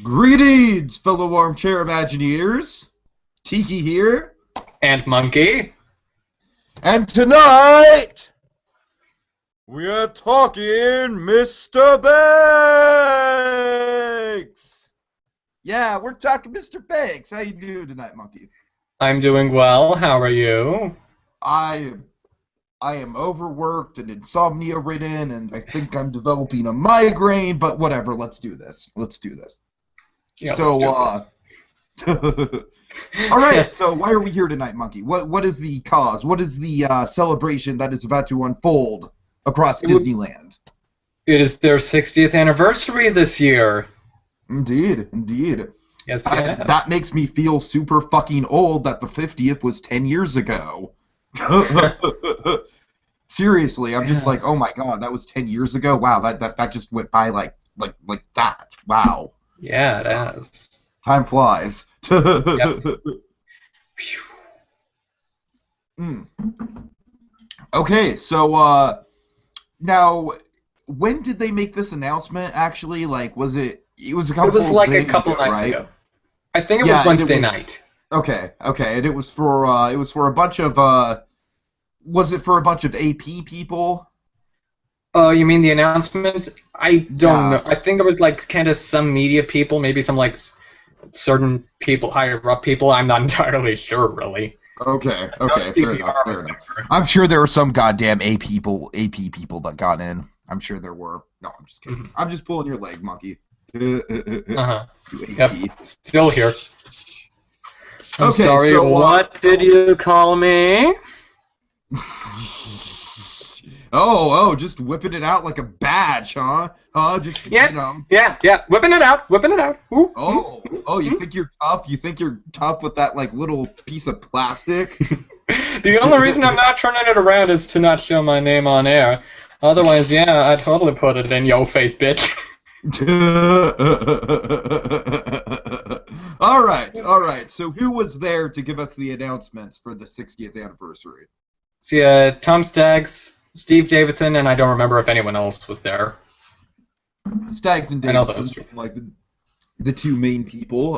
Greetings, fellow armchair Imagineers. Tiki here. And Monkey. And tonight, we are talking Mr. Banks. Yeah, we're talking Mr. Banks. How you doing tonight, Monkey? I'm doing well. How are you? I am overworked and insomnia-ridden, and I think I'm developing a migraine, but whatever, let's do this. Yeah, So, alright, so why are we here tonight, Monkey? What is the cause? What is the celebration that is about to unfold across Disneyland? It is their 60th anniversary this year. Indeed. Yes, That makes me feel super fucking old that the 50th was 10 years ago. Seriously, I'm just like, oh my god, that was 10 years ago? Wow, that just went by like that. Wow. Yeah, it has. Time flies. Yep. Okay, so now when did they make this announcement actually? Like was it was a couple It was like days a couple ago, nights right? ago. I think it was Wednesday night. Okay, and it was for a bunch of was it for a bunch of AP people? Oh, you mean the announcement? I don't know. I think it was like kind of some media people, maybe some like certain people, higher up people. I'm not entirely sure, really. Okay, fair enough. I'm sure there were some goddamn AP people that got in. I'm sure there were. No, I'm just kidding. I'm just pulling your leg, Monkey. Yep. Still here. I'm Okay, sorry, so, what did you call me? Just whipping it out like a badge, huh? Just, Yeah, you know. yeah, whipping it out. Ooh. You think you're tough? You think you're tough with that, like, little piece of plastic? The only reason I'm not turning it around is to not show my name on air. Otherwise, yeah, I'd totally put it in yo face, bitch. All right. So who was there to give us the announcements for the 60th anniversary? So, Tom Staggs, Steve Davidson, and I don't remember if anyone else was there. Staggs and Davidson, like the two main people.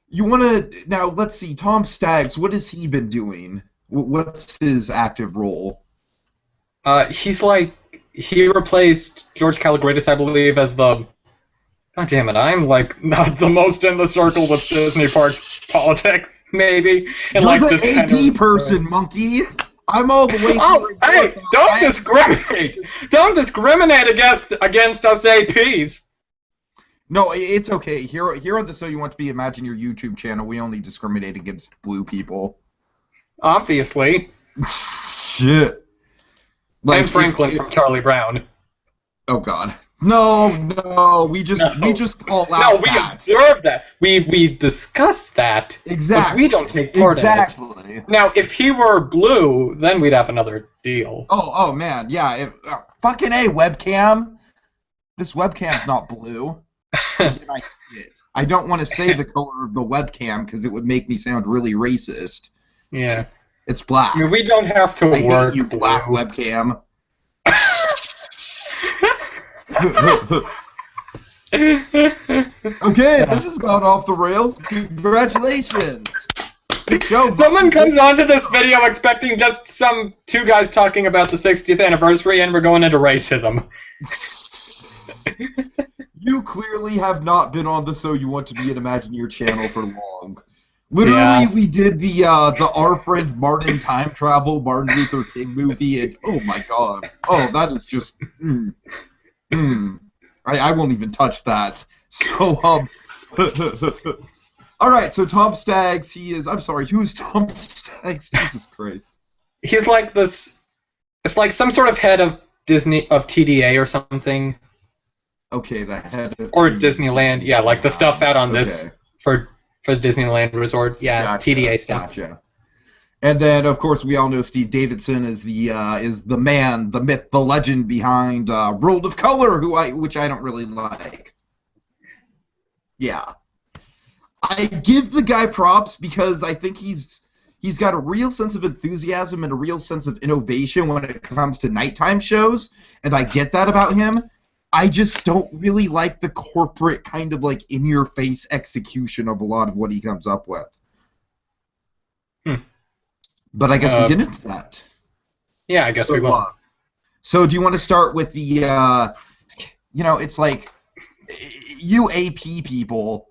You want to now? Let's see. Tom Staggs, what has he been doing? What's his active role? He replaced George Kalogridis, I believe, as the. God damn it! I'm like not the most in the circle with Disney Park politics, maybe. And, You're the AP person, Monkey. I'm all the way. Oh, hey! Don't discriminate! Don't discriminate against us APs. No, it's okay. Here on the So You Want to Be Imagine Your YouTube channel, we only discriminate against blue people. Obviously. Shit. Like, and Franklin from Charlie Brown. Oh God. No, we just call out no, we that. observe that. We discuss that. Exactly. But we don't take part in it. Now, if he were blue, then we'd have another deal. Oh man, yeah. Fucking A, webcam. This webcam's not blue. I don't want to say the color of the webcam because it would make me sound really racist. Yeah. It's black. I mean, we don't have to I work hate you, black webcam. Okay, this has gone off the rails. Congratulations. Good show. Someone comes onto this video expecting just some two guys talking about the 60th anniversary, and we're going into racism. You clearly have not been on the So You Want to Be an Imagineer channel for long. Literally, we did the Our Friend Martin time travel Martin Luther King movie, and oh my god, that is just I won't even touch that. So all right, so Tom Staggs, I'm sorry, who is Tom Staggs? Jesus Christ. He's like this. It's like some sort of head of TDA or something. Okay, the head of Disneyland. Yeah, like the stuff out on this for the Disneyland Resort. Yeah, gotcha, TDA stuff. Gotcha. And then, of course, we all know Steve Davidson is the man, the myth, the legend behind World of Color, which I don't really like. Yeah, I give the guy props because I think he's got a real sense of enthusiasm and a real sense of innovation when it comes to nighttime shows, and I get that about him. I just don't really like the corporate kind of like in-your-face execution of a lot of what he comes up with. But I guess we'll get into that. Yeah, I guess we will. So do you want to start with the, it's like UAP people,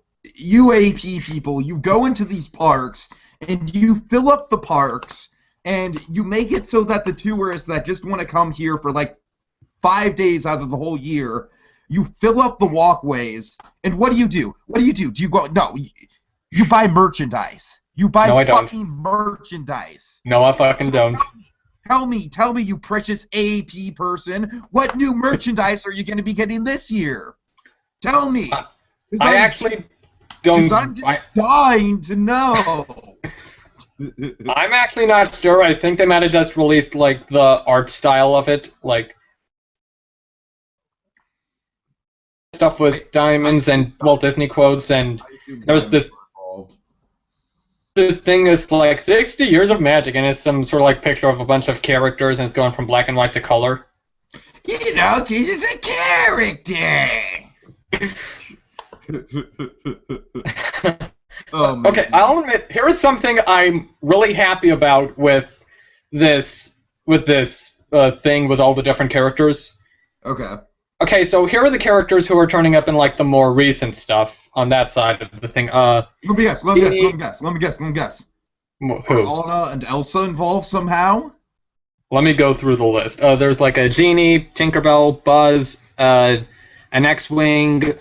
you go into these parks, and you fill up the parks, and you make it so that the tourists that just want to come here for like 5 days out of the whole year, you fill up the walkways, and what do you do? Do you go, no, you buy merchandise. You buy fucking merchandise. No, I fucking don't. Tell me, you precious AP person, what new merchandise are you going to be getting this year? Tell me. I actually don't. Because I'm just dying to know. I'm actually not sure. I think they might have just released, like, the art style of it. Like, stuff with diamonds and Walt Disney quotes, and there was this thing is like 60 years of magic, and it's some sort of like picture of a bunch of characters, and it's going from black and white to color. You know, because it's a character. Oh, okay, I'll admit, here is something I'm really happy about with this thing with all the different characters. Okay. Okay, so here are the characters who are turning up in like the more recent stuff on that side of the thing. Let me guess. Who? Anna and Elsa involved somehow? Let me go through the list. There's like a Genie, Tinkerbell, Buzz, an X-Wing,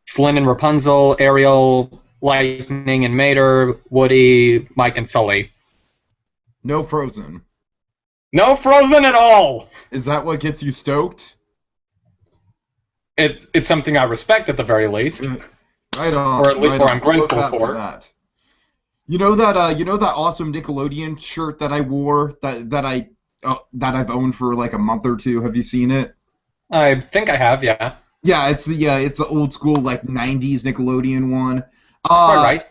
Flynn and Rapunzel, Ariel, Lightning and Mater, Woody, Mike and Sully. No Frozen. No Frozen at all! Is that what gets you stoked? It's something I respect at the very least. Right on. Or at least I'm grateful for that. You know that awesome Nickelodeon shirt that I wore that I've owned for like a month or two. Have you seen it? I think I have, yeah. Yeah, it's the old school like '90s Nickelodeon one. All right.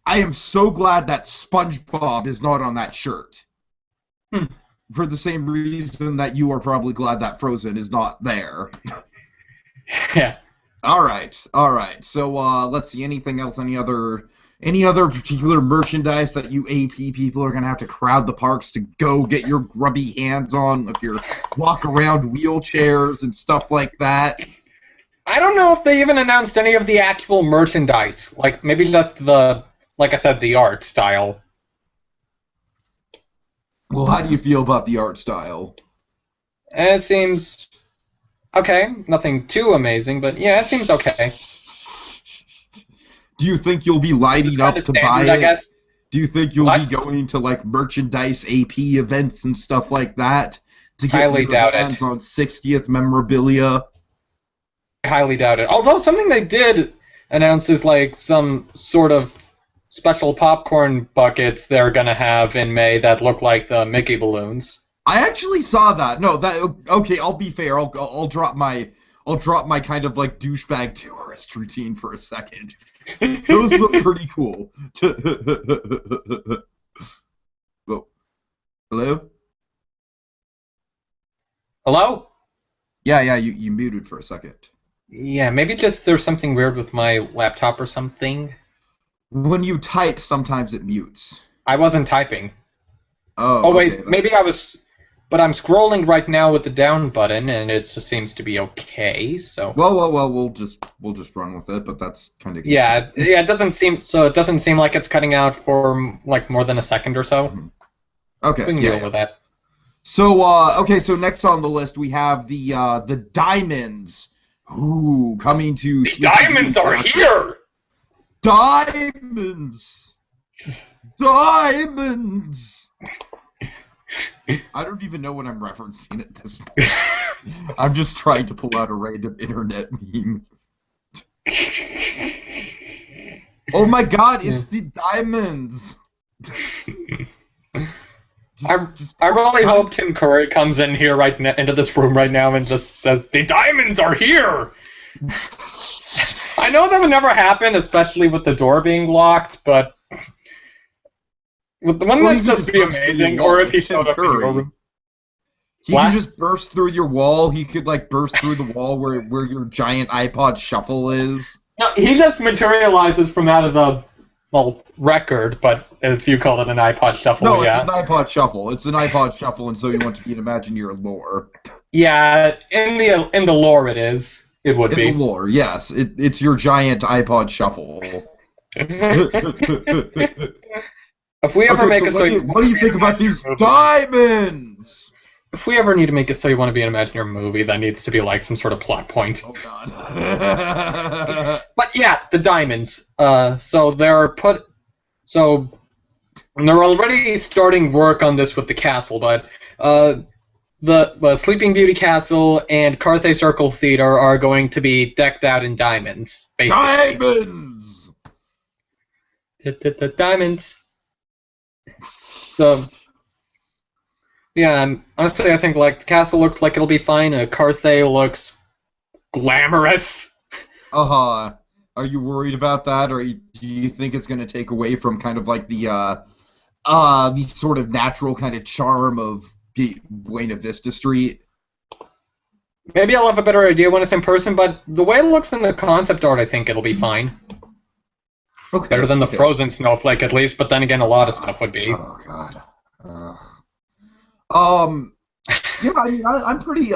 I am so glad that SpongeBob is not on that shirt. For the same reason that you are probably glad that Frozen is not there. Yeah. All right. So let's see. Anything else? Any other particular merchandise that you AP people are gonna have to crowd the parks to go get your grubby hands on, if you're walk around wheelchairs and stuff like that? I don't know if they even announced any of the actual merchandise. Like maybe just like I said, the art style. Well, how do you feel about the art style? It seems okay. Nothing too amazing, but yeah, it seems okay. Do you think you'll be lighting up to buy it? Do you think you'll be going to like merchandise AP events and stuff like that to get your hands on 60th memorabilia? I highly doubt it. Although something they did announce is like some sort of special popcorn buckets they're gonna have in May that look like the Mickey balloons. I actually saw that. No, okay. I'll be fair. I'll drop my kind of like douchebag tourist routine for a second. Those look pretty cool. Oh. Hello? Hello? Yeah. You muted for a second. Yeah, maybe just there's something weird with my laptop or something. When you type, sometimes it mutes. I wasn't typing. Oh, wait, okay, maybe I was... But I'm scrolling right now with the down button, and it just seems to be okay, so... Well, we'll just run with it, but that's kind of... Yeah, it doesn't seem like it's cutting out for, like, more than a second or so. Mm-hmm. Okay, we can deal with that. So, so next on the list we have the Diamonds. Ooh, coming to... The Diamonds are here! Diamonds! Diamonds! I don't even know what I'm referencing at this point. I'm just trying to pull out a random internet meme. Oh my god, it's the Diamonds! I really hope Tim Curry comes in here into this room right now and just says, "The Diamonds are here!" I know that would never happen, especially with the door being locked, but wouldn't that just be amazing? Or if he showed up in your room. He could just burst through your wall. He could, like, burst through the wall where your giant iPod Shuffle is. No, he just materializes from out of the, well, record, but if you call it an iPod Shuffle, No, it's yeah. an iPod Shuffle. It's an iPod Shuffle, and so you want to be in Imagineer lore. Yeah, in the lore it is. It would be. In the lore, yes. It's your giant iPod Shuffle. If we ever make what do you think about these diamonds? If we ever need to make it so you want to be an Imagineer movie, that needs to be like some sort of plot point. Oh god. But yeah, the diamonds. So they're already starting work on this with the castle, but the Sleeping Beauty Castle and Carthay Circle Theater are going to be decked out in diamonds. Basically. Diamonds. Diamonds. So, yeah, honestly, I think like the castle looks like it'll be fine. Carthay looks glamorous. Are you worried about that, or do you think it's going to take away from kind of like the sort of natural kind of charm of Buena Vista Street? Maybe I'll have a better idea when it's in person, but the way it looks in the concept art, I think it'll be fine. Okay. Better than the Frozen Snowflake, at least. But then again, a lot of stuff would be. Oh God. Yeah, I mean, I'm pretty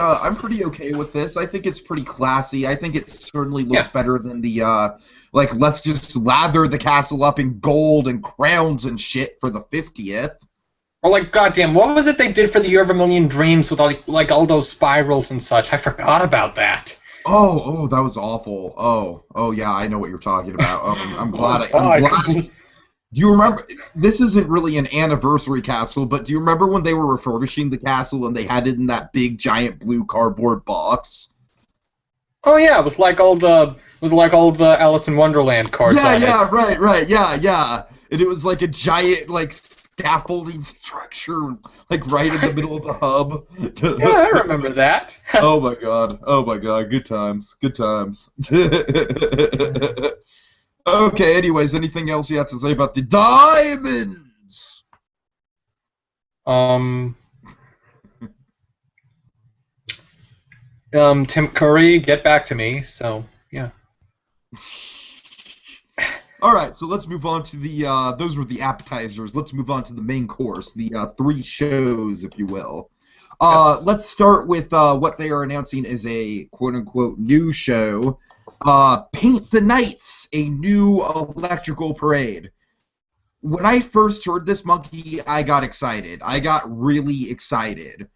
okay with this. I think it's pretty classy. I think it certainly looks better than the like, let's just lather the castle up in gold and crowns and shit for the 50th. Or like, goddamn, what was it they did for the Year of a Million Dreams with like all those spirals and such? I forgot about that. Oh, that was awful. Oh, yeah, I know what you're talking about. I'm glad. Do you remember? This isn't really an anniversary castle, but do you remember when they were refurbishing the castle and they had it in that big giant blue cardboard box? Oh yeah, with all the Alice in Wonderland cards. Yeah, right, yeah. And it was like a giant like scaffolding structure, like right in the middle of the hub. Yeah, I remember that. Oh my god, good times. Okay, anyways, anything else you have to say about the diamonds? Tim Curry, get back to me, so, yeah. Alright, so let's move on to the, those were the appetizers. Let's move on to the main course, the 3 shows, if you will. Let's start with what they are announcing as a quote-unquote new show. Paint the Nights, a new electrical parade. When I first heard this, Monkey, I got excited. I got really excited.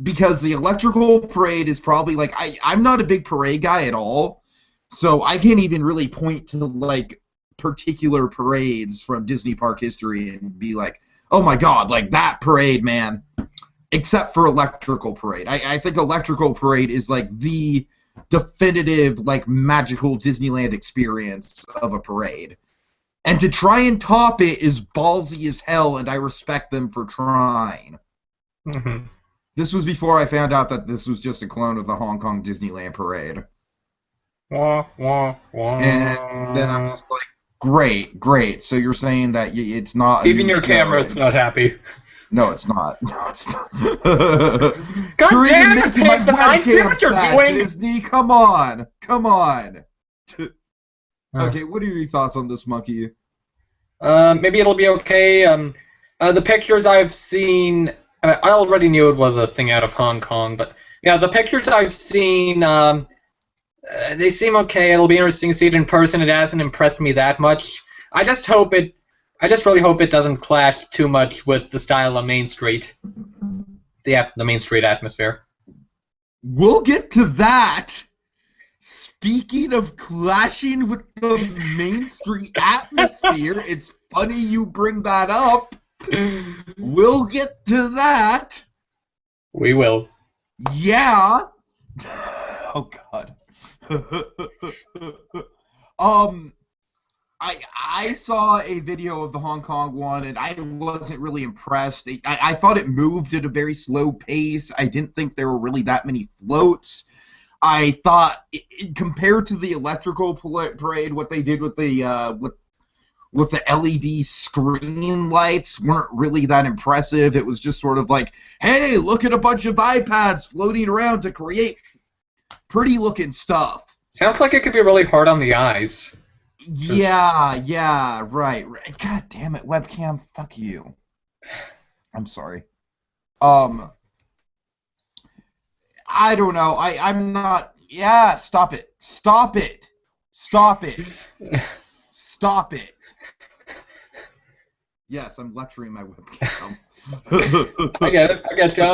Because the electrical parade is probably, like, I'm not a big parade guy at all, so I can't even really point to, like, particular parades from Disney Park history and be like, oh my god, like, that parade, man. Except for Electrical Parade. I think Electrical Parade is, like, the definitive, like, magical Disneyland experience of a parade. And to try and top it is ballsy as hell, and I respect them for trying. Mm-hmm. This was before I found out that this was just a clone of the Hong Kong Disneyland Parade. Wah, wah, wah. And then I'm just like, great. So you're saying that it's not... Even your camera's not happy. No, it's not. No, it's not. God you're damn even it, making my I see webcam what you're sad, doing. Disney. Come on. Okay, what are your thoughts on this, Monkey? Maybe it'll be okay. The pictures I've seen... I already knew it was a thing out of Hong Kong, but yeah, the pictures I've seen, they seem okay. It'll be interesting to see it in person. It hasn't impressed me that much. I just really hope it doesn't clash too much with the style of Main Street, the Main Street atmosphere. We'll get to that. Speaking of clashing with the Main Street atmosphere, it's funny you bring that up. We'll get to that. We will. Yeah. Oh God. I saw a video of the Hong Kong one, and I wasn't really impressed. I thought it moved at a very slow pace. I didn't think there were really that many floats. I thought, compared to the electrical parade, what they did with the with the LED screen lights weren't really that impressive. It was just sort of like, hey, look at a bunch of iPads floating around to create pretty-looking stuff. Sounds like it could be really hard on the eyes. Yeah, right. God damn it, webcam, fuck you. I'm sorry. I don't know. I'm not... Yeah, stop it. Stop it. Stop it. Stop it. Yes, I'm lecturing my webcam. I get it. I get you.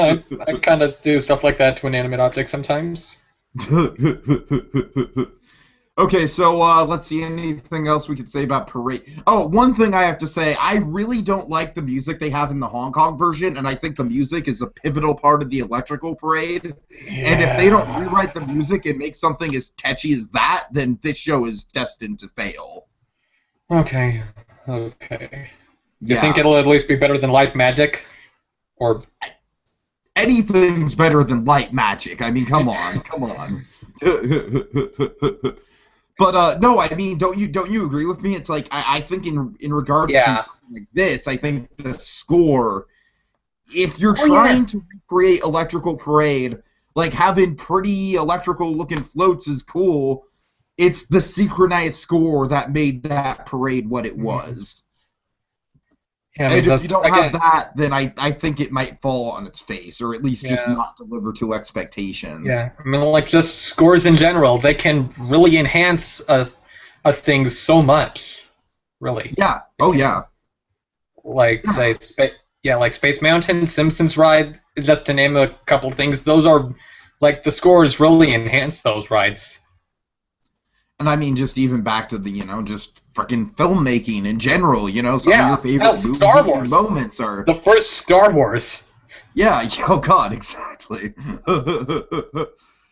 I kind of do stuff like that to inanimate objects sometimes. Okay, so let's see, anything else we could say about Parade? Oh, one thing I have to say, I really don't like the music they have in the Hong Kong version, and I think the music is a pivotal part of the Electrical Parade. Yeah. And if they don't rewrite the music and make something as catchy as that, then this show is destined to fail. Okay. You think it'll at least be better than Light Magic? Or... Anything's better than Light Magic. I mean, come on. But no, I mean, don't you agree with me? It's like I think in regards to something like this, I think the score, if you're trying to recreate Electrical Parade, like having pretty electrical looking floats is cool. It's the synchronized score that made that parade what it was. Yeah, and if you don't have that, then I think it might fall on its face, or at least just not deliver to expectations. Yeah, I mean, like, just scores in general, they can really enhance a things so much, really. Yeah, oh yeah. Like, like Space Mountain, Simpsons Ride, just to name a couple things, those are, like, the scores really enhance those rides. And I mean, just even back to the, just fucking filmmaking in general, some of your favorite movie moments are... The first Star Wars. Yeah, oh god, exactly.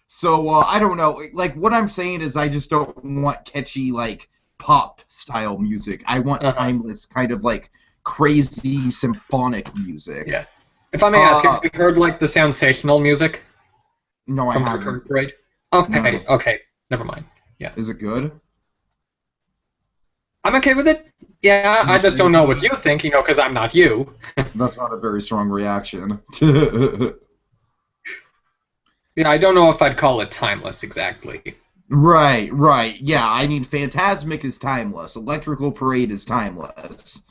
So, I don't know, like, what I'm saying is I just don't want catchy, like, pop-style music. I want timeless, kind of, like, crazy symphonic music. Yeah. If I may ask, have you heard, like, the Soundsational music? No, I haven't. Parade? Okay, never mind. Yeah. Is it good? I'm okay with it. Yeah, I just don't know what you think, because I'm not you. That's not a very strong reaction. Yeah, I don't know if I'd call it timeless exactly. Right. Yeah, I mean, Phantasmic is timeless. Electrical Parade is timeless.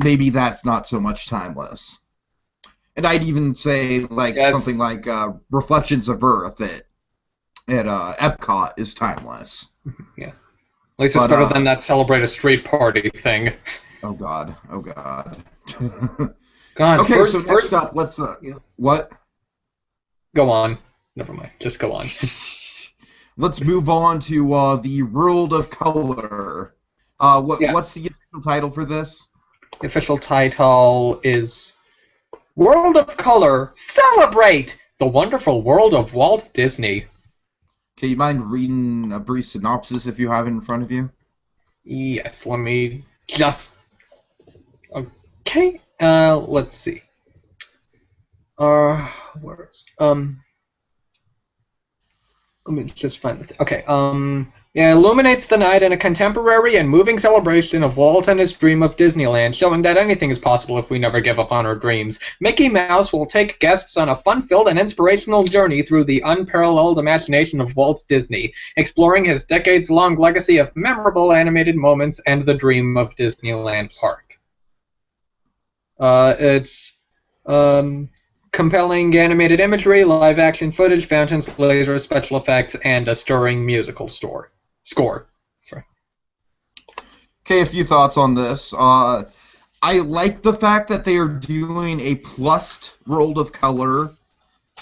Maybe that's not so much timeless. And I'd even say, like, something like Reflections of Earth at Epcot is timeless. Yeah. At least it's better than that Celebrate a Street Party thing. Oh god. God, okay, so next up, let's... What? Go on. Never mind. Just go on. Let's move on to the World of Color. What's the official title for this? The official title is World of Color, Celebrate the Wonderful World of Walt Disney. Okay, you mind reading a brief synopsis if you have it in front of you? Yes, let me just... Okay, let's see. Where is... Let me just find the... Okay, it illuminates the night in a contemporary and moving celebration of Walt and his dream of Disneyland, showing that anything is possible if we never give up on our dreams. Mickey Mouse will take guests on a fun-filled and inspirational journey through the unparalleled imagination of Walt Disney, exploring his decades-long legacy of memorable animated moments and the dream of Disneyland Park. It's compelling animated imagery, live-action footage, fountains, lasers, special effects, and a stirring musical score. Sorry. Okay, a few thoughts on this. I like the fact that they are doing a plussed World of Color,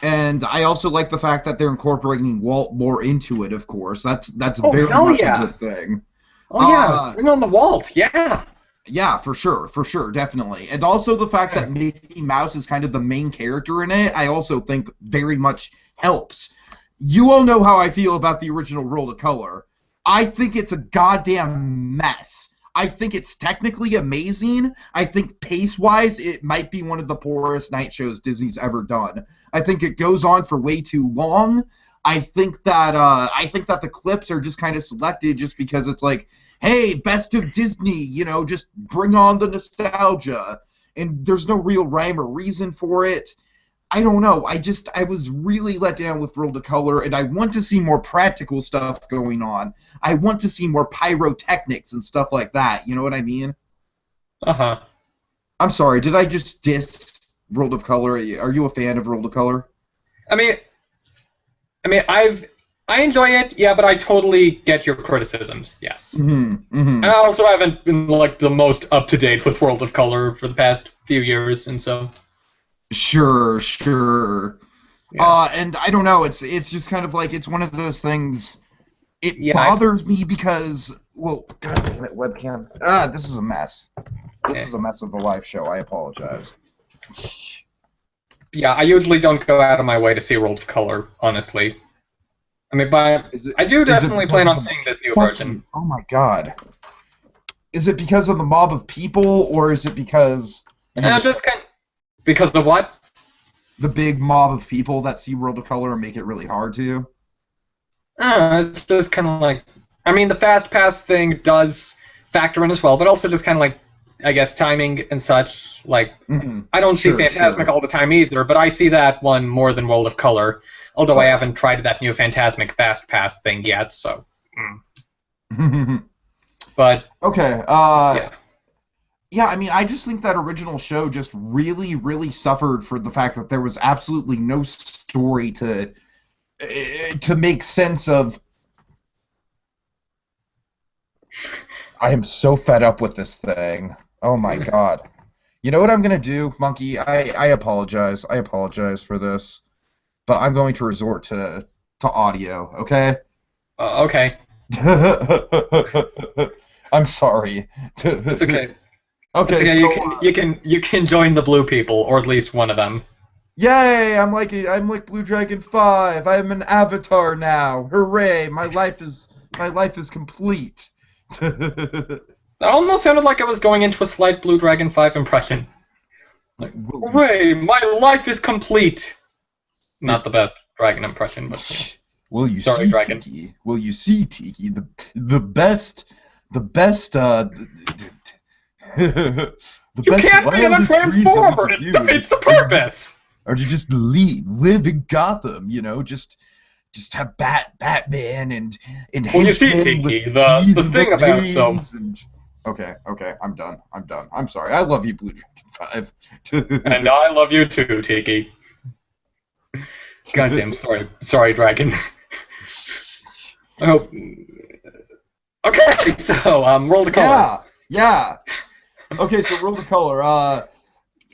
and I also like the fact that they're incorporating Walt more into it, of course. That's very much a good thing. Oh, yeah, bring on the Walt, yeah. Yeah, for sure, definitely. And also the fact that Mickey Mouse is kind of the main character in it, I also think very much helps. You all know how I feel about the original World of Color. I think it's a goddamn mess. I think it's technically amazing. I think pace-wise, it might be one of the poorest night shows Disney's ever done. I think it goes on for way too long. I think that the clips are just kind of selected just because it's like, hey, best of Disney, just bring on the nostalgia, and there's no real rhyme or reason for it. I don't know. I was really let down with World of Color, and I want to see more practical stuff going on. I want to see more pyrotechnics and stuff like that. You know what I mean? Uh-huh. I'm sorry. Did I just diss World of Color? Are you a fan of World of Color? I mean, I enjoy it, yeah, but I totally get your criticisms. Yes. Mm-hmm. Mm-hmm. And I also haven't been like the most up to date with World of Color for the past few years, and so. Sure. Yeah. And I don't know. It's just kind of like it's one of those things. It Yeah, bothers me because, well, God damn it, webcam. This is a mess. This is a mess of a live show. I apologize. Yeah, I usually don't go out of my way to see World of Color, honestly. I mean, but I do definitely plan on seeing this new version. Oh my God. Is it because of the mob of people, or is it because Because of what? The big mob of people that see World of Color and make it really hard to? It's just kind of like, I mean, the Fast Pass thing does factor in as well, but also just kind of like, I guess, timing and such. Like, I don't see Phantasmic all the time either, but I see that one more than World of Color, although I haven't tried that new Phantasmic Fast Pass thing yet, so. But. Okay, yeah. Yeah, I mean, I just think that original show just really, really suffered for the fact that there was absolutely no story to make sense of. I am so fed up with this thing. Oh my God. You know what I'm going to do, Monkey? I apologize. I apologize for this. But I'm going to resort to audio, okay? Okay. I'm sorry. It's okay. Okay, so you can join the blue people, or at least one of them. Yay! I'm like Blue Dragon 5. I'm an avatar now. Hooray! My life is complete. That almost sounded like I was going into a slight Blue Dragon 5 impression. Like, hooray! My life is complete. Not the best dragon impression, but. Will you sorry, see, dragon. Tiki? Will you see, Tiki? The best. You can't be in a transformer! It's the purpose! Or to just live in Gotham, just have Batman and well, you see, Tiki, the thing about them. Okay, I'm done. I'm sorry. I love you, Blue Dragon 5. And I love you too, Tiki. Goddamn, sorry, Dragon. I hope. Okay, so World of Color. Yeah. Okay, so World of Color.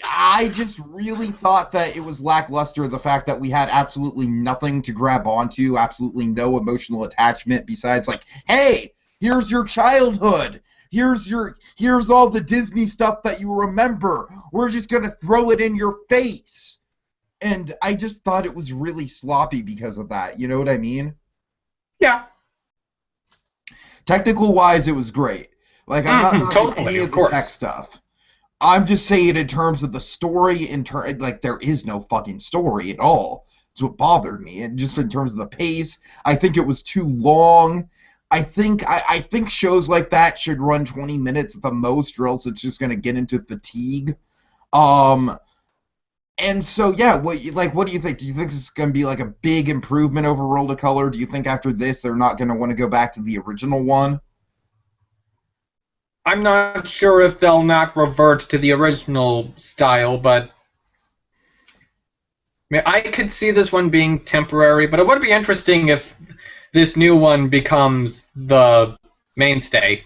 I just really thought that it was lackluster, the fact that we had absolutely nothing to grab onto, absolutely no emotional attachment besides like, hey, here's your childhood. Here's all the Disney stuff that you remember. We're just gonna throw it in your face. And I just thought it was really sloppy because of that. You know what I mean? Yeah. Technical-wise, it was great. Like, I'm not totally, any of the tech stuff. I'm just saying in terms of the story, like, there is no fucking story at all. It's what bothered me. And just in terms of the pace, I think it was too long. I think shows like that should run 20 minutes at the most, or else it's just going to get into fatigue. And so, yeah, what do you think? Do you think this is going to be like a big improvement over World of Color? Do you think after this they're not going to want to go back to the original one? I'm not sure if they'll not revert to the original style, but I mean, I could see this one being temporary, but it would be interesting if this new one becomes the mainstay.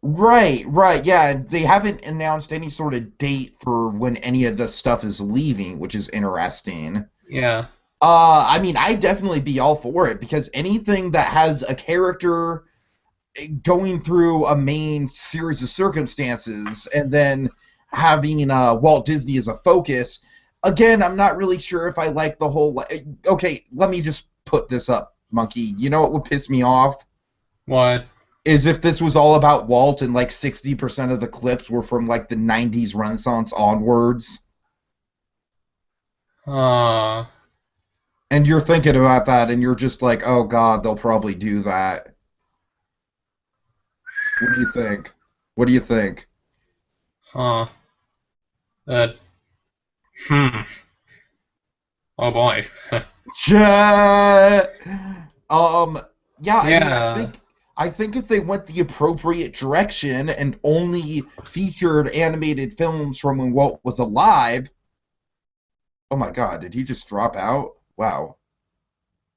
Right, yeah. They haven't announced any sort of date for when any of this stuff is leaving, which is interesting. Yeah. I mean, I'd definitely be all for it, because anything that has a character going through a main series of circumstances and then having Walt Disney as a focus, again, I'm not really sure if I like the whole... Okay, let me just put this up, Monkey. You know what would piss me off? What? Is if this was all about Walt and like 60% of the clips were from like the 90s Renaissance onwards. And you're thinking about that, and you're just like, oh god, they'll probably do that. What do you think? What do you think? Huh. Uh, hmm. Oh boy. Shit. Um, yeah, I mean, Yeah. I think if they went the appropriate direction and only featured animated films from when Walt was alive. Oh my god, did he just drop out? Wow.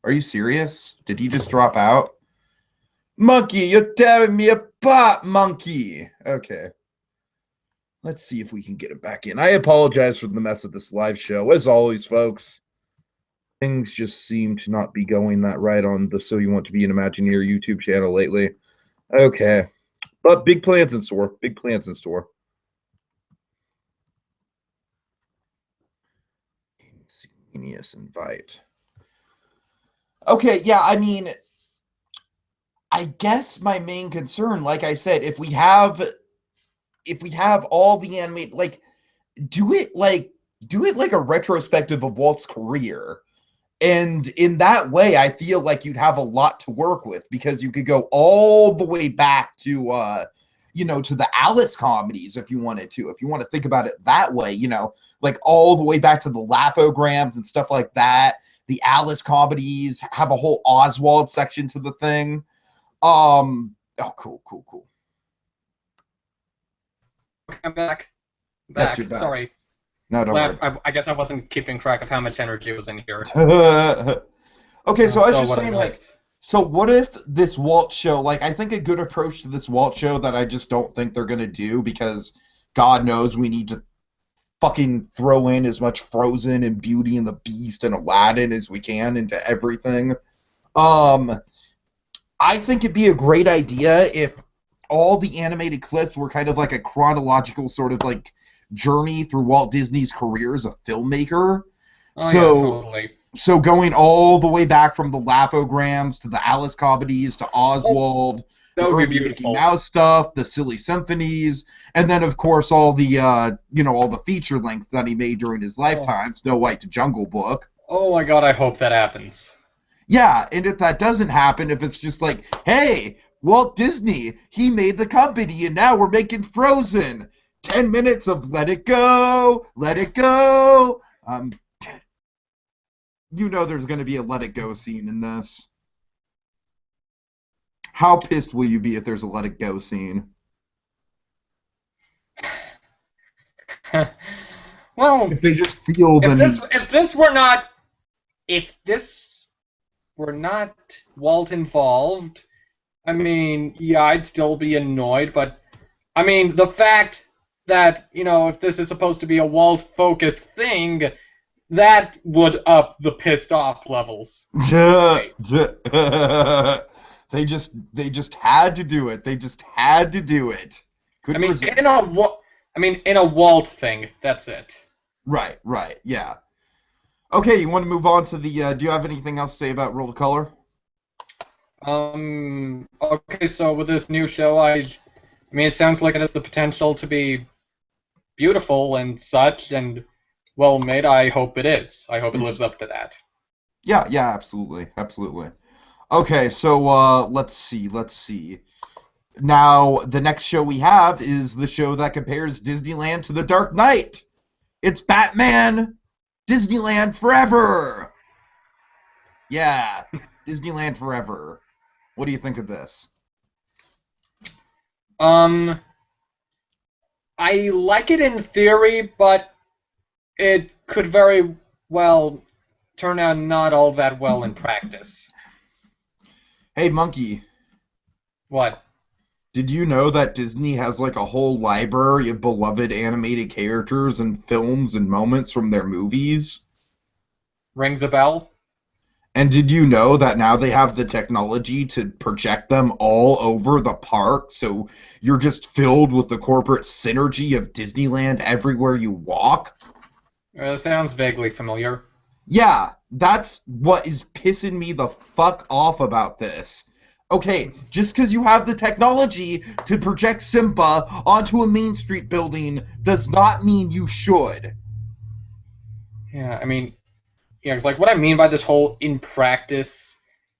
Are you serious? Did he just drop out? Monkey, you're tearing me apart, monkey. Okay. Let's see if we can get him back in. I apologize for the mess of this live show. As always, folks, things just seem to not be going that right on the So You Want to Be an Imagineer YouTube channel lately. Okay. But big plans in store. Big plans in store. Genius invite. Okay, yeah, I mean, I guess my main concern, like I said, if we have all the animated, like do it like a retrospective of Walt's career. And in that way, I feel like you'd have a lot to work with because you could go all the way back to to the Alice comedies if you wanted to. If you want to think about it that way, like all the way back to the Laugh-O-Grams and stuff like that. The Alice comedies have a whole Oswald section to the thing. Oh, cool. I'm back. Yes, you're back. Sorry. No, don't worry. I guess I wasn't keeping track of how much energy was in here. Okay, so I was just what saying, like, so what if this Walt show, like, I think a good approach to this Walt show that I just don't think they're going to do because God knows we need to fucking throw in as much Frozen and Beauty and the Beast and Aladdin as we can into everything. I think it'd be a great idea if all the animated clips were kind of like a chronological sort of like journey through Walt Disney's career as a filmmaker. Oh, yeah, totally. So going all the way back from the Laugh-O-Grams to the Alice comedies to Oswald, the early Mickey Mouse stuff, the Silly Symphonies, and then of course all the all the feature lengths that he made during his lifetime, Snow White to Jungle Book. Oh my god, I hope that happens. Yeah, and if that doesn't happen, if it's just like, hey, Walt Disney, he made the company and now we're making Frozen. 10 minutes of let it go, let it go. There's going to be a let it go scene in this. How pissed will you be if there's a let it go scene? Well, if they just feel the need. If this were not Walt involved, I mean, yeah, I'd still be annoyed, but I mean, the fact that, if this is supposed to be a Walt-focused thing, that would up the pissed off levels. They just had to do it. They just had to do it. Couldn't resist. In a Walt thing, that's it. Right, yeah. Okay, you want to move on to the, do you have anything else to say about World of Color? Okay, so with this new show, it sounds like it has the potential to be beautiful and such, and well made. I hope it is. I hope it lives up to that. Yeah, absolutely. Okay, so let's see. Now, the next show we have is the show that compares Disneyland to The Dark Knight. It's Batman Disneyland Forever. Yeah, Disneyland Forever. What do you think of this? I like it in theory, but it could very well turn out not all that well in practice. Hey, Monkey. What? Did you know that Disney has like a whole library of beloved animated characters and films and moments from their movies? Rings a bell? And did you know that now they have the technology to project them all over the park, so you're just filled with the corporate synergy of Disneyland everywhere you walk? That sounds vaguely familiar. Yeah, that's what is pissing me the fuck off about this. Okay, just because you have the technology to project Simba onto a Main Street building does not mean you should. Yeah, it's like what I mean by this whole in practice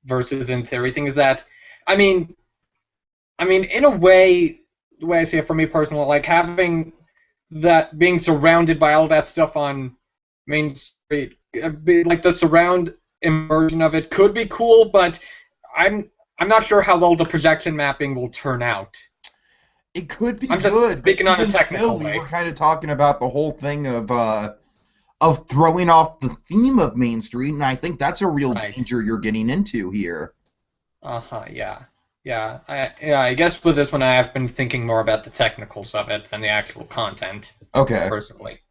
versus in theory thing is that, I mean, in a way, the way I see it for me personally, like having that being surrounded by all that stuff on Main Street, like the surround immersion of it could be cool, but I'm not sure how well the projection mapping will turn out. It could be I'm just good, but speaking on a even still, technical we way. were kind of talking about the whole thing of throwing off the theme of Main Street, and I think that's a real Right. danger you're getting into here. Uh-huh, yeah. I guess with this one I have been thinking more about the technicals of it than the actual content, Okay. personally.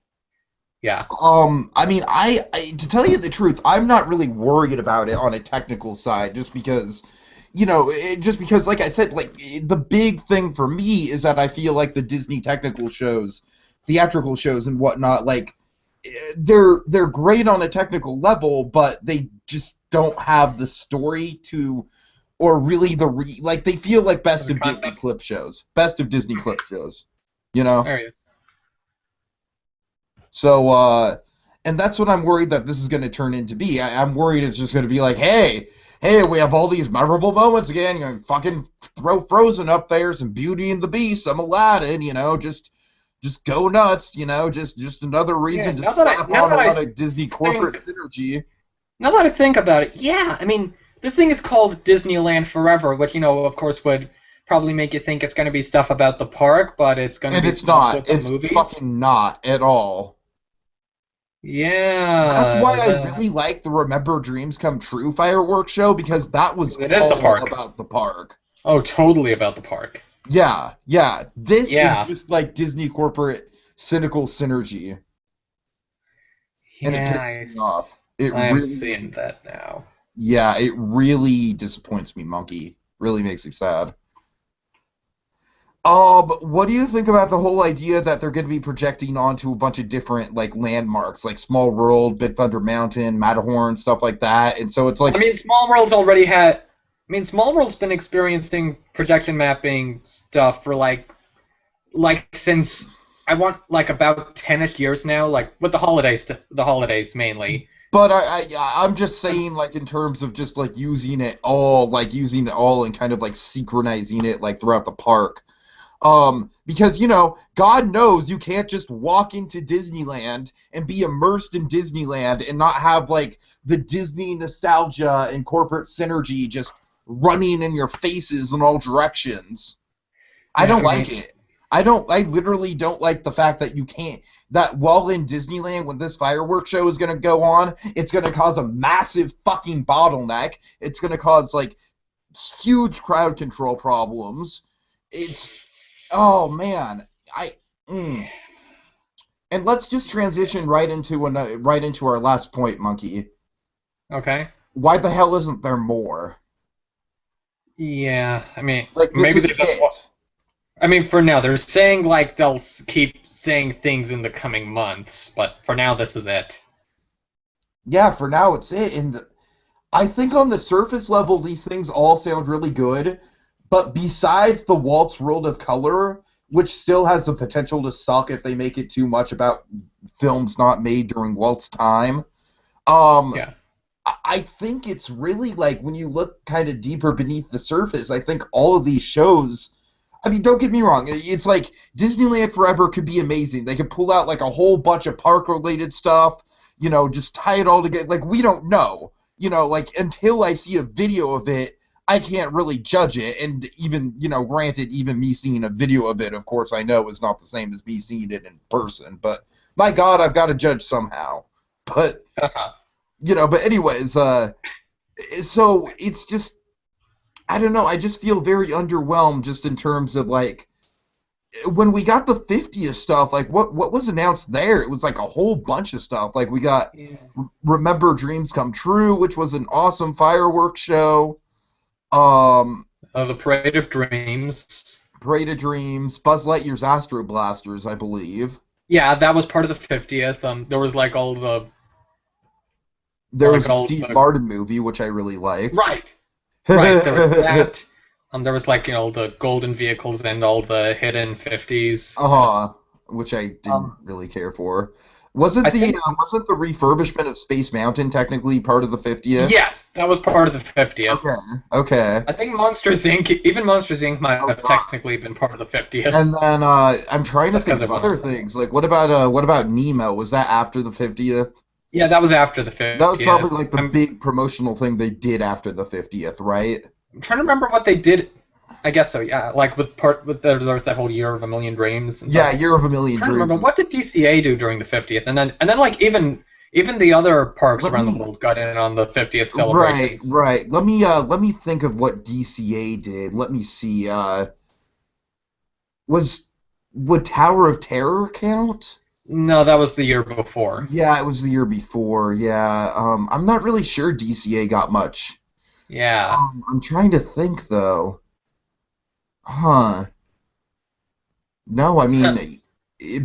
Yeah. I mean, to tell you the truth, I'm not really worried about it on a technical side, just because, like I said, like the big thing for me is that I feel like the Disney technical shows, theatrical shows and whatnot, like they're great on a technical level, but they just don't have the story to, or really like they feel like The concept? best of Disney clip shows, you know. There you So, and that's what I'm worried that this is going to turn into be. I'm worried it's just going to be like, hey, we have all these memorable moments again. You know, fucking throw Frozen up there, some Beauty and the Beast, some Aladdin. Just go nuts. Just another Yeah, reason to slap now on a that I lot of Disney corporate think synergy. now that I think about it, yeah, this thing is called Disneyland Forever, which, of course would probably make you think it's going to be stuff about the park, but it's going to And be it's stuff not. with the It's movies. fucking not at all. That's why Yeah, I really like the Remember Dreams Come True fireworks show, because that was it is the all park. about the park. Oh, totally about the park. Yeah. This is Yeah, just like Disney corporate cynical synergy, and it yeah, pisses me off. It I'm really, seeing that now. yeah, it really disappoints me, Monkey. Really makes me sad. What do you think about the whole idea that they're going to be projecting onto a bunch of different like landmarks, like Small World, Big Thunder Mountain, Matterhorn, stuff like that? And so it's like, Small World's already had. Small World's been experiencing projection mapping stuff for since I want like about 10ish years now, like with the holidays mainly. but I'm just saying, like, in terms of just using it all and kind of like synchronizing it like throughout the park. Because God knows you can't just walk into Disneyland and be immersed in Disneyland and not have like the Disney nostalgia and corporate synergy just running in your faces in all directions. I Yeah, don't like it. I literally don't like the fact that you can't, that while in Disneyland when this fireworks show is going to go on, it's going to cause a massive fucking bottleneck. It's going to cause like huge crowd control problems. It's, oh man, I mm. And let's just transition right into our last point, Monkey. okay. Why the hell isn't there more? Yeah, Like, this maybe is they just. it. For now they're saying like they'll keep saying things in the coming months, but for now this is it. Yeah, for now it's it. And I think on the surface level, these things all sound really good, but besides the Walt's World of Color, which still has the potential to suck if they make it too much about films not made during Walt's time, um, Yeah. I think it's really like when you look kind of deeper beneath the surface, I think all of these shows. I mean, don't get me wrong. It's like Disneyland Forever could be amazing. They could pull out like a whole bunch of park-related stuff, just tie it all together. Like, we don't know. Like, until I see a video of it, I can't really judge it. And even, granted, even me seeing a video of it, of course, I know is not the same as me seeing it in person. But, my God, I've got to judge somehow. But, but anyways, so it's just, I don't know, I just feel very underwhelmed just in terms of, like, when we got the 50th stuff, like, what was announced there? It was, like, a whole bunch of stuff. Like, we got Remember Dreams Come True, which was an awesome fireworks show. The Parade of Dreams. Parade of Dreams, Buzz Lightyear's Astro Blasters, I believe. Yeah, that was part of the 50th. There was like all the There was a all Steve the Martin movie, which I really liked. right. Right, there was that. There was like the golden vehicles and all the hidden 50s. Uh-huh, which I didn't really care for. Wasn't I the think wasn't the refurbishment of Space Mountain technically part of the 50th? yes, that was part of the 50th. Okay, okay. I think Monsters Inc. Even Monsters Inc. might Oh have god. technically been part of the 50th, And then I'm trying to just think because of it other won. things. Like what about Nemo? Was that after the 50th? Yeah, that was after the That was probably 50th. like the big promotional thing they did after the 50th, right? I'm trying to remember what they did. I guess so. Yeah, like with there's that whole Year of a Million Dreams and stuff. Yeah, Year of a I'm Million trying to Dreams remember was. what did DCA do during the 50th, and then like even the other parks Let around the me world got in on the 50th right, celebrations. right. Let me think of what DCA did. Let me see. Was would Tower of Terror count? No, that was the year before. Yeah, it was the year before. Yeah. I'm not really sure DCA got much. Yeah. I'm trying to think though. Huh. No, I mean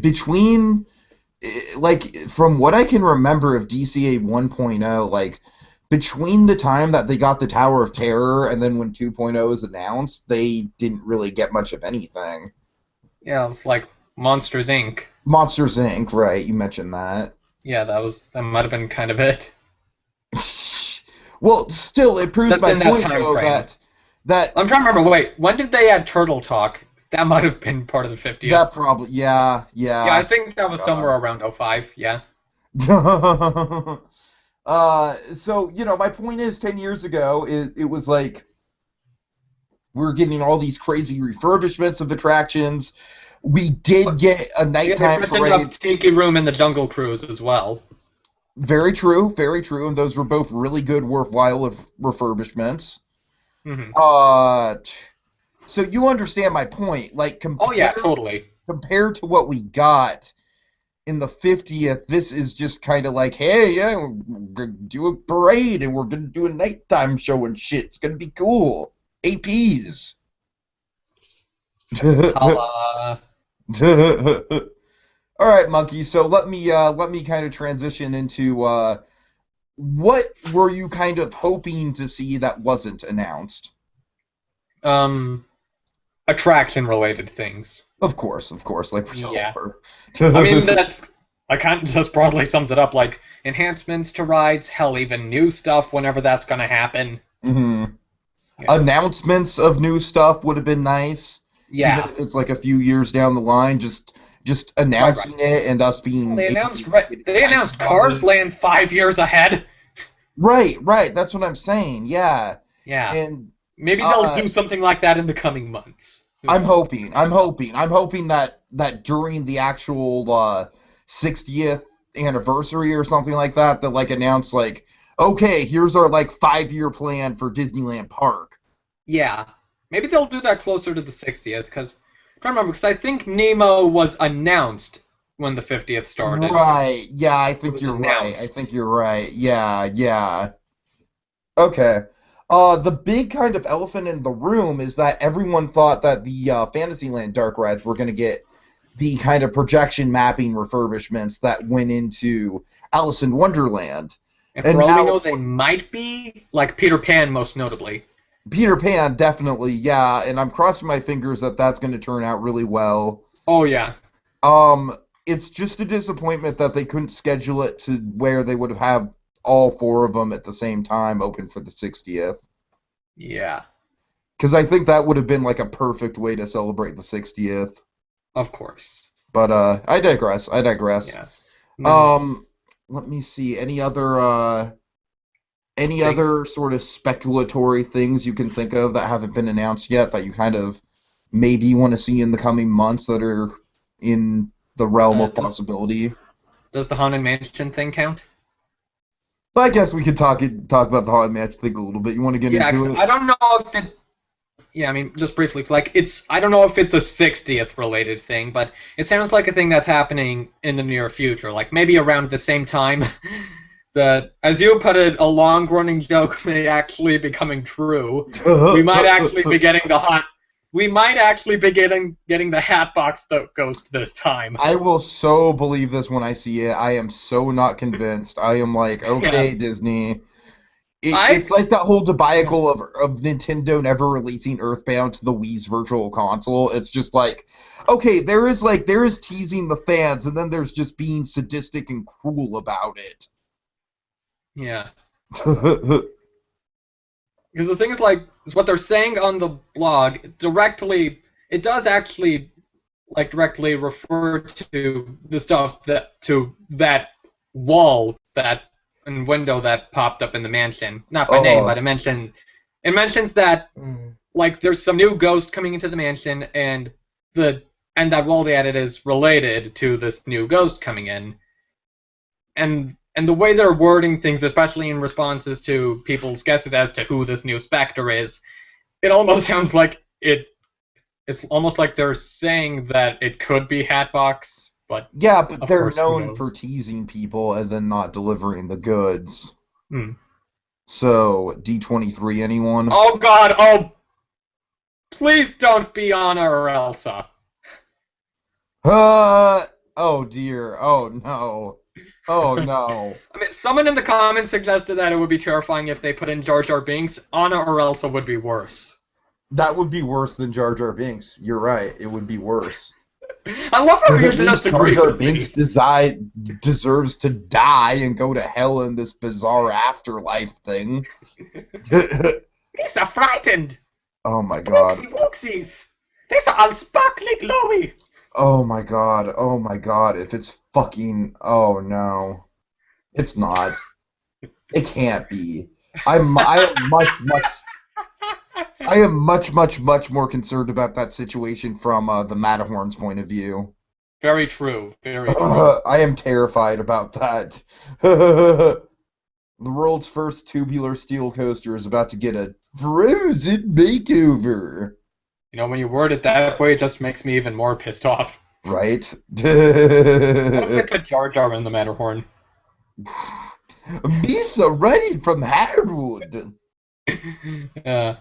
between like from what I can remember of DCA 1.0, like between the time that they got the Tower of Terror and then when 2.0 was announced, they didn't really get much of anything. Yeah, it was like Monsters Inc. Monsters Inc., right? You mentioned that. Yeah, that might have been kind of it. Well, still, it proves That's my in that point time though frame. that I'm trying to remember. Wait, when did they add Turtle Talk? That might have been part of the 50th. that probably yeah Yeah, I yeah. think that Oh was somewhere God. around '05. Yeah. So my point is, 10 years ago, it was like we were getting all these crazy refurbishments of attractions. We did get a Yeah, they nighttime freshened up parade. Tiki Room and the Jungle Cruise as well. Very true, very true, and those were both really good, worthwhile refurbishments. Hmm. Uh, so you understand my point. Like Oh yeah, totally. compared to what we got in the 50th, this is just kind of like, hey, yeah, we're gonna do a parade and we're gonna do a nighttime show and shit. It's gonna be cool. APs. Holla. All right, Monkey. So let me kind of transition into what were you kind of hoping to see that wasn't announced? Um, attraction related things. Of course, like we all Yeah. were. I mean, I kind of just broadly sums it up like enhancements to rides, hell, even new stuff whenever that's gonna happen. hmm Yeah. Announcements of new stuff would have been nice, even Yeah. if it's like a few years down the line. Just Right, right. announcing it and us Well, being they able to announced get they excited announced about Cars it. Land 5 years ahead. Right, right. That's what I'm saying. Yeah, Yeah. and Maybe they'll uh, do something like that in the coming months. Who I'm knows? hoping. I'm hoping that during the actual 60th anniversary or something like that, that like announce like, okay, here's our like 5-year plan for Disneyland Park. Yeah. Maybe they'll do that closer to the 60th, because I'm trying to remember, because I think Nemo was announced when the 50th started. Right. Yeah, I It think was you're right. I announced. think you're right. Yeah, yeah. Okay. The big kind of elephant in the room is that everyone thought that the Fantasyland dark rides were going to get the kind of projection mapping refurbishments that went into Alice in Wonderland. And for And all we now know, they might be, like Peter Pan most notably. Peter Pan, definitely, yeah, and I'm crossing my fingers that that's going to turn out really well. Oh, yeah. Um, it's just a disappointment that they couldn't schedule it to where they would have all four of them at the same time open for the 60th. Yeah. Because I think that would have been like a perfect way to celebrate the 60th. Of course. But I digress. I digress. Yeah. And then Um, let me see. Any things. other sort of speculatory things you can think of that haven't been announced yet that you kind of maybe want to see in the coming months that are in the realm Uh, of does possibility? does the Haunted Mansion thing count? But I guess we could talk about the Haunted Match thing a little bit. You want to get Yeah, into 'cause it? I don't know if it. Yeah, I mean, just briefly, I don't know if it's a 60th related thing, but it sounds like a thing that's happening in the near future, like maybe around the same time that, as you put it, a long-running joke may actually be coming true. We might actually be getting the hot. We might actually be getting the Hatbox Ghost this time. I will so believe this when I see it. I am so not convinced. I am like, Yeah. okay, Disney. It's like that whole debacle of Nintendo never releasing Earthbound to the Wii's Virtual Console. It's just like, okay, there is teasing the fans, and then there's just being sadistic and cruel about it. Yeah. Because the thing is what they're saying on the blog directly. It does actually directly refer to the stuff to that wall and window that popped up in the mansion. Not by name, but it mentions that there's some new ghost coming into the mansion, and that wall they added is related to this new ghost coming in. And the way they're wording things, especially in responses to people's guesses as to who this new Spectre is, it almost sounds like it's almost like they're saying that it could be Hatbox, but yeah, but they're known for teasing people and then not delivering the goods. So, D23, anyone? Oh God! Oh, please don't be Anna or Elsa. Oh dear! Oh no! Oh no! I mean, someone in the comments suggested that it would be terrifying if they put in Jar Jar Binks. Anna or Elsa would be worse. That would be worse than Jar Jar Binks. You're right. It would be worse. I love how you just Jar Jar Binks deserves to die and go to hell in this bizarre afterlife thing. These are frightened. Oh my God. Wooksies. These are all sparkly glowy. Oh my God. Oh my God. If it's fucking... Oh no. It's not. It can't be. I am much more concerned about that situation from the Matterhorn's point of view. Very true. Very true. I am terrified about that. The world's first tubular steel coaster is about to get a frozen makeover. You know, when you word it that way, it just makes me even more pissed off. Right? Let's put Jar Jar in the Matterhorn. Misa running from Harwood. Yeah.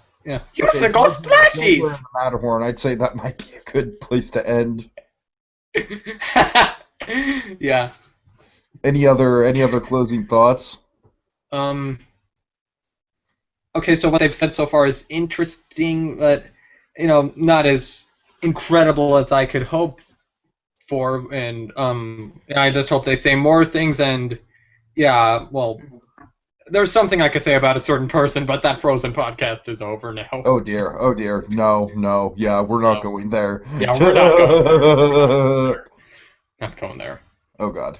Use the ghost splashies! Matterhorn. I'd say that might be a good place to end. Yeah. Any other closing thoughts? Okay, so what they've said so far is interesting, but not as incredible as I could hope for. And I just hope they say more things. And yeah, well. There's something I could say about a certain person, but that Frozen podcast is over now. Oh dear. No. Yeah, we're not going there. Yeah, we're not going there. Not going there. Oh God.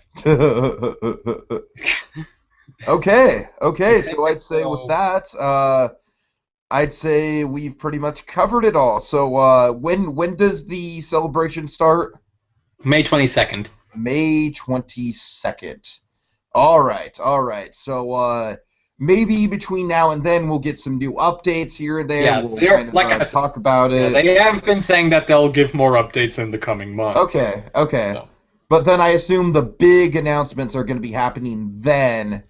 Okay, so I'd say with that, I'd say we've pretty much covered it all. So when does the celebration start? May 22nd. May 22nd. All right. So maybe between now and then we'll get some new updates here and there. Yeah, we'll kind of talk about it. Yeah, they have been saying that they'll give more updates in the coming months. Okay. So. But then I assume the big announcements are going to be happening then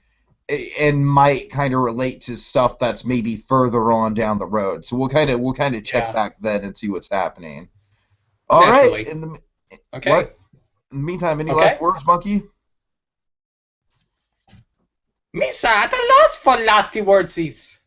and might kind of relate to stuff that's maybe further on down the road. So we'll kind of check back then and see what's happening. All right. Okay. What? In the meantime, any last words, Monkey? Misa, at a loss for lasty wordsies.